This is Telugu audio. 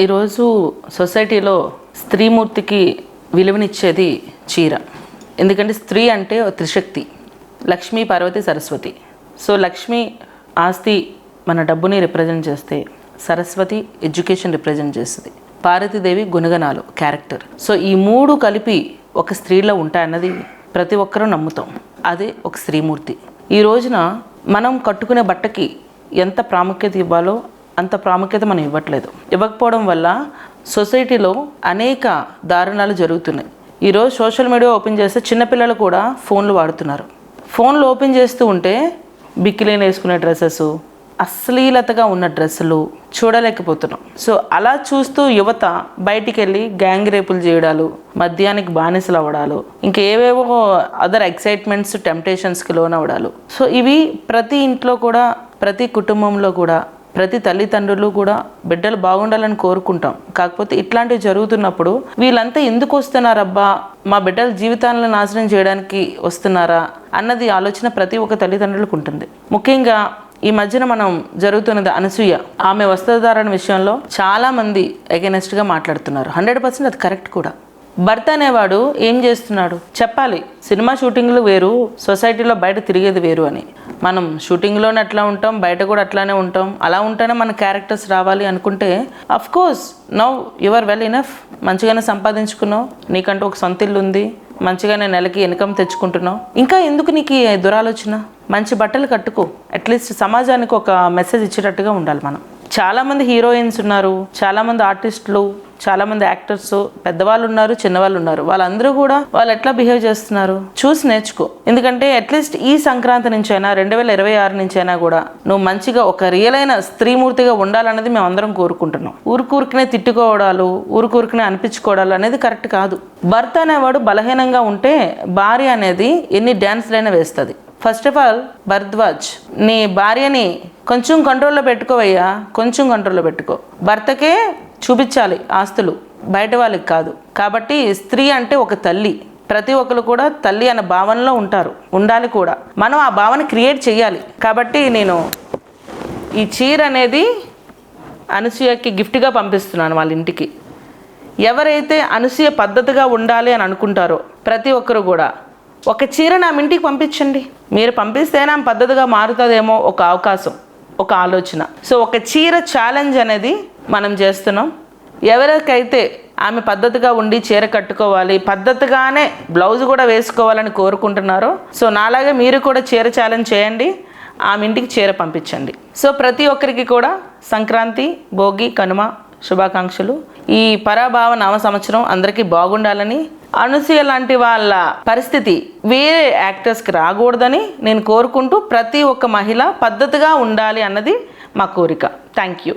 ఈరోజు సొసైటీలో స్త్రీమూర్తికి విలువనిచ్చేది చీర. ఎందుకంటే స్త్రీ అంటే త్రిశక్తి, లక్ష్మీ, పార్వతి, సరస్వతి. సో లక్ష్మి ఆస్తి మన డబ్బుని రిప్రజెంట్ చేస్తే, సరస్వతి ఎడ్యుకేషన్ రిప్రజెంట్ చేస్తుంది, పార్వతీదేవి గుణగణాలు, క్యారెక్టర్. సో ఈ మూడు కలిపి ఒక స్త్రీలో ఉంటాయన్నది ప్రతి ఒక్కరూ నమ్ముతాం. అదే ఒక స్త్రీమూర్తి. ఈ రోజున మనం కట్టుకునే బట్టకి ఎంత ప్రాముఖ్యత ఇవ్వాలో అంత ప్రాముఖ్యత మనం ఇవ్వట్లేదు. ఇవ్వకపోవడం వల్ల సొసైటీలో అనేక దారుణాలు జరుగుతున్నాయి. ఈరోజు సోషల్ మీడియా ఓపెన్ చేస్తే చిన్నపిల్లలు కూడా ఫోన్లు వాడుతున్నారు. ఫోన్లు ఓపెన్ చేస్తూ ఉంటే బికిలీలు వేసుకునే డ్రెస్సెస్, అశ్లీలతగా ఉన్న డ్రెస్సులు చూడలేకపోతున్నాం. సో అలా చూస్తూ యువత బయటికి వెళ్ళి గ్యాంగ్ రేపులు చేయడాలు, మద్యానికి బానిసలు అవ్వడాలు, ఇంకా ఏవేవో అదర్ ఎక్సైట్మెంట్స్, టెంప్టేషన్స్కి లోనవడాలు. సో ఇవి ప్రతి ఇంట్లో కూడా, ప్రతి కుటుంబంలో కూడా, ప్రతి తల్లిదండ్రులు కూడా బిడ్డలు బాగుండాలని కోరుకుంటాం. కాకపోతే ఇట్లాంటివి జరుగుతున్నప్పుడు వీళ్ళంతా ఎందుకు వస్తున్నారబ్బా, మా బిడ్డల జీవితాలను నాశనం చేయడానికి వస్తున్నారా అన్నది ఆలోచన ప్రతి ఒక్క తల్లిదండ్రులకు ఉంటుంది. ముఖ్యంగా ఈ మధ్యన మనం జరుగుతున్నది అనసూయ, ఆమె వస్త్రధారణ విషయంలో చాలామంది అగెనెస్ట్గా మాట్లాడుతున్నారు. 100% అది కరెక్ట్ కూడా. భర్త అనేవాడు ఏం చేస్తున్నాడు చెప్పాలి. సినిమా షూటింగ్లు వేరు, సొసైటీలో బయట తిరిగేది వేరు అని. మనం షూటింగ్లోనే అట్లా ఉంటాం, బయట కూడా అట్లానే ఉంటాం. అలా ఉంటేనే మన క్యారెక్టర్స్ రావాలి అనుకుంటే of course now you are well enough. మంచిగానే సంపాదించుకున్నావు, నీకంటూ ఒక సొంత ఇల్లు ఉంది, మంచిగానే నెలకి ఇన్కమ్ తెచ్చుకుంటున్నావు. ఇంకా ఎందుకు నీకు దురాలోచన? మంచి బట్టలు కట్టుకో. అట్లీస్ట్ సమాజానికి ఒక మెసేజ్ ఇచ్చేటట్టుగా ఉండాలి మనం. చాలామంది హీరోయిన్స్ ఉన్నారు, చాలామంది ఆర్టిస్టులు, చాలామంది యాక్టర్స్, పెద్దవాళ్ళు ఉన్నారు, చిన్నవాళ్ళు ఉన్నారు. వాళ్ళందరూ కూడా వాళ్ళు ఎట్లా బిహేవ్ చేస్తున్నారు చూసి నేర్చుకో. ఎందుకంటే అట్లీస్ట్ ఈ సంక్రాంతి నుంచైనా 2026 నుంచైనా కూడా నువ్వు మంచిగా ఒక రియల్ అయిన స్త్రీమూర్తిగా ఉండాలన్నది మేము అందరం కోరుకుంటున్నాం. ఊరికూరికనే తిట్టుకోవడాలు, ఊరికూరికనే అనిపించుకోవడాలు అనేది కరెక్ట్ కాదు. భర్త అనేవాడు బలహీనంగా ఉంటే భార్య అనేది ఎన్ని డ్యాన్స్లైనా వేస్తుంది. ఫస్ట్ ఆఫ్ ఆల్ భరద్వాజ్, నీ భార్యని కొంచెం కంట్రోల్లో పెట్టుకోవయ్యా, కొంచెం కంట్రోల్లో పెట్టుకో. భర్తకే చూపించాలి ఆస్తులు, బయట వాళ్ళకి కాదు. కాబట్టి స్త్రీ అంటే ఒక తల్లి. ప్రతి ఒక్కరు కూడా తల్లి అనే భావనలో ఉంటారు, ఉండాలి కూడా. మనం ఆ భావన క్రియేట్ చేయాలి. కాబట్టి నేను ఈ చీర అనేది అనసూయకి గిఫ్ట్గా పంపిస్తున్నాను వాళ్ళ ఇంటికి. ఎవరైతే అనసూయ పద్ధతిగా ఉండాలి అని అనుకుంటారో ప్రతి ఒక్కరు కూడా ఒక చీర నా ఇంటికి పంపించండి. మీరు పంపిస్తేనే ఆమె పద్ధతిగా మారుతుందేమో ఒక అవకాశం, ఒక ఆలోచన. సో ఒక చీర ఛాలెంజ్ అనేది మనం చేస్తున్నాం. ఎవరికైతే ఆమె పద్ధతిగా ఉండి చీర కట్టుకోవాలి, పద్ధతిగానే బ్లౌజ్ కూడా వేసుకోవాలని కోరుకుంటున్నారో, సో నాలాగే మీరు కూడా చీర ఛాలెంజ్ చేయండి, ఆమె ఇంటికి చీర పంపించండి. సో ప్రతి ఒక్కరికి కూడా సంక్రాంతి, భోగి, కనుమ శుభాకాంక్షలు. ఈ పరాభావ నామ సంవత్సరం అందరికీ బాగుండాలని, అనసూయ లాంటి వాళ్ళ పరిస్థితి వేరే యాక్టర్స్కి రాకూడదని నేను కోరుకుంటూ ప్రతి ఒక్క మహిళ పద్ధతిగా ఉండాలి అన్నది మా కోరిక. Thank you.